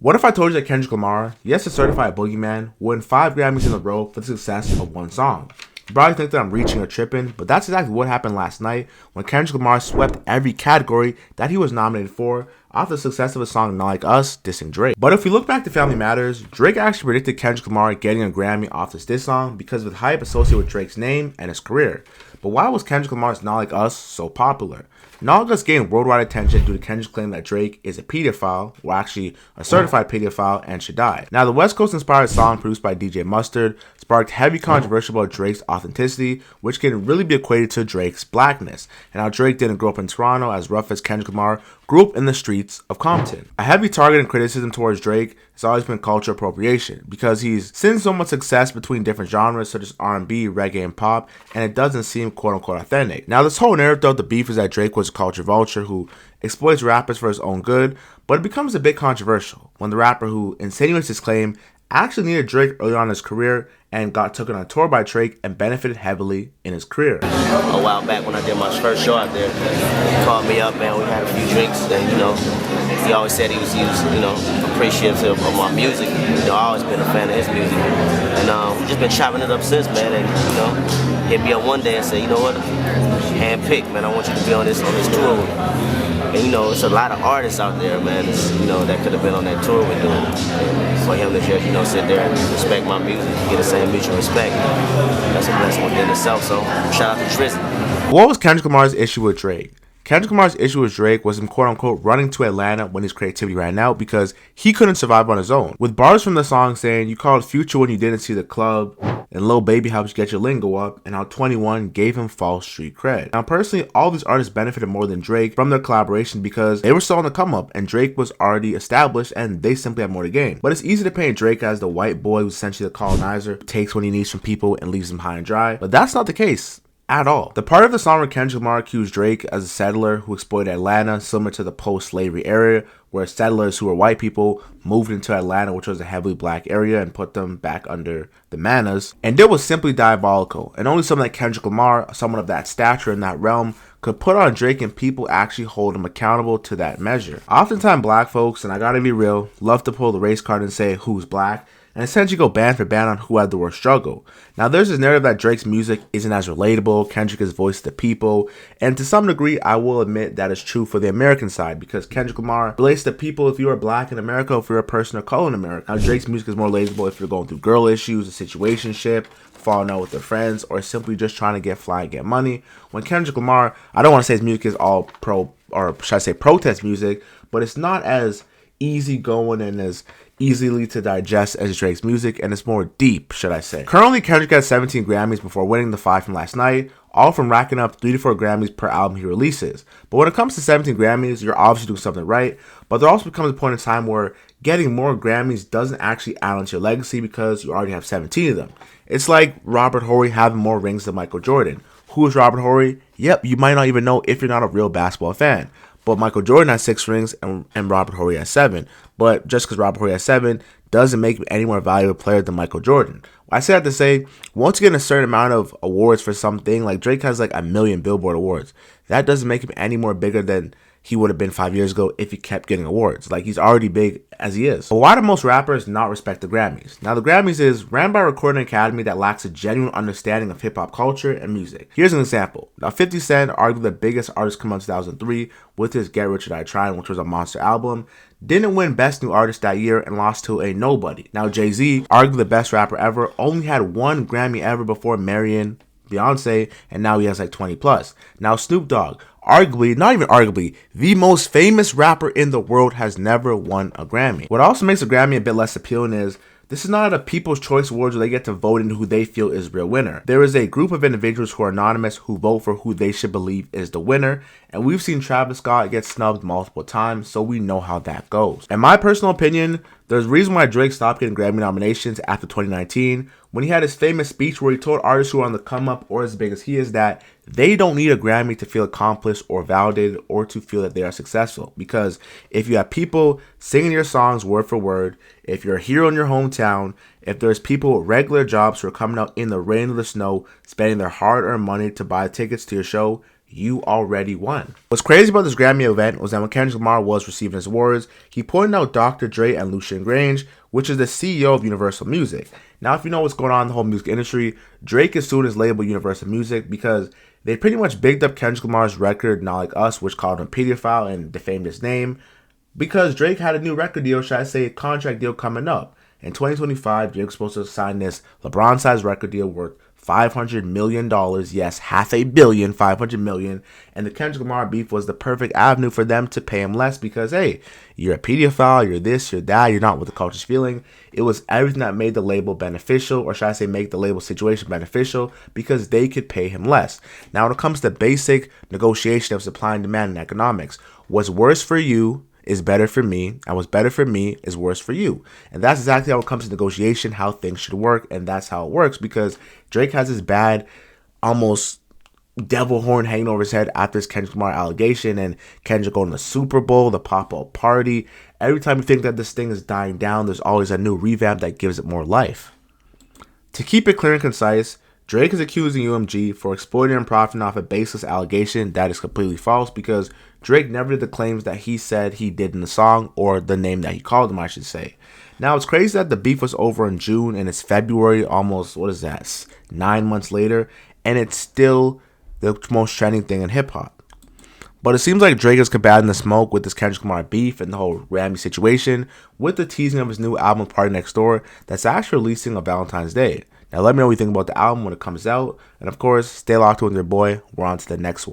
What if I told you that Kendrick Lamar, yes, a certified boogeyman, won 5 Grammys in a row for the success of one song? You probably think that I'm reaching or tripping, but that's exactly what happened last night when Kendrick Lamar swept every category that he was nominated for off the success of a song Not Like Us dissing Drake. But if we look back to Family Matters, Drake actually predicted Kendrick Lamar getting a Grammy off this diss song because of the hype associated with Drake's name and his career. But why was Kendrick Lamar's Not Like Us so popular? Not Like Us gained worldwide attention due to Kendrick's claim that Drake is a pedophile, or actually a certified pedophile, and should die. Now, the West Coast inspired song produced by DJ Mustard sparked heavy controversy about Drake's authenticity, which can really be equated to Drake's blackness, and how Drake didn't grow up in Toronto as rough as Kendrick Lamar grew up in the streets of Compton. A heavy target and criticism towards Drake has always been cultural appropriation, because he's seen so much success between different genres such as R&B, reggae, and pop, and it doesn't seem quote-unquote authentic. Now, this whole narrative of the beef is that Drake was a culture vulture who exploits rappers for his own good, but it becomes a bit controversial when the rapper who insinuates his claim actually needed Drake early on in his career and got taken on tour by Drake and benefited heavily in his career. A while back when I did my first show out there, he called me up, man, we had a few drinks, and he always said he was appreciative of my music. I always been a fan of his music. And we've just been chopping it up since, man, and hit me up one day and said, you know what, hand-picked, man, I want you to be on this tour with me. And it's a lot of artists out there, man, that could have been on that tour we're doing. And for him to just, sit there and respect my music, get the same mutual respect, that's a blessing within itself. So shout out to Tristan. What was Kendrick Lamar's issue with Drake? Kendrick Lamar's issue with Drake was him quote-unquote running to Atlanta when his creativity ran out because he couldn't survive on his own. With bars from the song saying, "You called Future when you didn't see the club," and "Lil Baby helps you get your lingo up," and how 21 gave him false street cred. Now, personally, all these artists benefited more than Drake from their collaboration because they were still on the come up and Drake was already established and they simply had more to gain. But it's easy to paint Drake as the white boy who's essentially the colonizer, who takes what he needs from people and leaves them high and dry. But that's not the case at all. The part of the song where Kendrick Lamar accused Drake as a settler who exploited Atlanta, similar to the post-slavery era, where settlers who were white people moved into Atlanta, which was a heavily black area, and put them back under the Manas. And it was simply diabolical, and only someone like Kendrick Lamar, someone of that stature in that realm, could put on Drake and people actually hold him accountable to that measure. Oftentimes black folks, and I gotta be real, love to pull the race card and say who's black, and essentially go band for band on who had the worst struggle. Now, there's this narrative that Drake's music isn't as relatable, Kendrick is voice of the people, and to some degree, I will admit that is true for the American side, because Kendrick Lamar relates to people if you are black in America, if you're a person of color in America. Now, Drake's music is more relatable if you're going through girl issues, a situationship, falling out with their friends, or simply just trying to get fly and get money. When Kendrick Lamar, I don't want to say his music is all pro, or should I say protest music, but it's not as easygoing and as easily to digest as Drake's music, and it's more deep, should I say. Currently, Kendrick has 17 Grammys before winning the 5 from last night, all from racking up 3 to 4 Grammys per album he releases. But when it comes to 17 Grammys, you're obviously doing something right, but there also becomes a point in time where getting more Grammys doesn't actually add on to your legacy because you already have 17 of them. It's like Robert Horry having more rings than Michael Jordan. Who is Robert Horry? Yep, you might not even know if you're not a real basketball fan. But Michael Jordan has 6 rings and Robert Horry has 7. But just because Robert Horry has 7 doesn't make him any more valuable player than Michael Jordan. I say that to say, once you get a certain amount of awards for something, like Drake has like 1 million Billboard awards, that doesn't make him any more bigger than he would have been 5 years ago if he kept getting awards. Like, he's already big as he is. But why do most rappers not respect the Grammys? Now, the Grammys is ran by a recording academy that lacks a genuine understanding of hip-hop culture and music. Here's an example. Now, 50 Cent, arguably the biggest artist come out in 2003 with his Get Rich or Die Trying, which was a monster album, didn't win Best New Artist that year and lost to a nobody. Now, Jay-Z, arguably the best rapper ever, only had 1 Grammy ever before marrying Beyonce, and now he has like 20 plus. Now, Snoop Dogg, arguably, not even arguably, the most famous rapper in the world, has never won a Grammy. What also makes a Grammy a bit less appealing is this is not a People's Choice Awards where they get to vote into who they feel is real winner. There is a group of individuals who are anonymous who vote for who they should believe is the winner, and we've seen Travis Scott get snubbed multiple times, so we know how that goes. In my personal opinion, there's a reason why Drake stopped getting Grammy nominations after 2019, when he had his famous speech where he told artists who are on the come up or as big as he is that they don't need a Grammy to feel accomplished or validated or to feel that they are successful. Because if you have people singing your songs word for word, if you're a hero in your hometown, if there's people with regular jobs who are coming out in the rain or the snow, spending their hard-earned money to buy tickets to your show, you already won. What's crazy about this Grammy event was that when Kendrick Lamar was receiving his awards, he pointed out Dr. Dre and Lucian Grange, which is the CEO of Universal Music. Now, if you know what's going on in the whole music industry, Drake is suing his label Universal Music because they pretty much bigged up Kendrick Lamar's record, Not Like Us, which called him a pedophile and defamed his name, because Drake had a new record deal, should I say a contract deal coming up. In 2025, Drake's supposed to sign this LeBron-sized record deal worth $500 million. Yes, $500 million, $500 million. And the Kendrick Lamar beef was the perfect avenue for them to pay him less because, hey, you're a pedophile, you're this, you're that, you're not what the culture's feeling. It was everything that made the label beneficial, or should I say make the label situation beneficial, because they could pay him less. Now, when it comes to basic negotiation of supply and demand in economics, what's worse for you is better for me, and what's better for me is worse for you. And that's exactly how it comes to negotiation, how things should work, and that's how it works, because Drake has this bad, almost devil horn hanging over his head after this Kendrick Lamar allegation, and Kendrick going to the Super Bowl, the pop-up party. Every time you think that this thing is dying down, there's always a new revamp that gives it more life. To keep it clear and concise, Drake is accusing UMG for exploiting and profiting off a baseless allegation that is completely false, because Drake never did the claims that he said he did in the song, or the name that he called him, I should say. Now, it's crazy that the beef was over in June and it's February, almost, 9 months later, and it's still the most trending thing in hip-hop. But it seems like Drake is combating the smoke with this Kendrick Lamar beef and the whole Grammy situation with the teasing of his new album, Party Next Door, that's actually releasing on Valentine's Day. Now, let me know what you think about the album when it comes out. And, of course, stay locked in with your boy. We're on to the next one.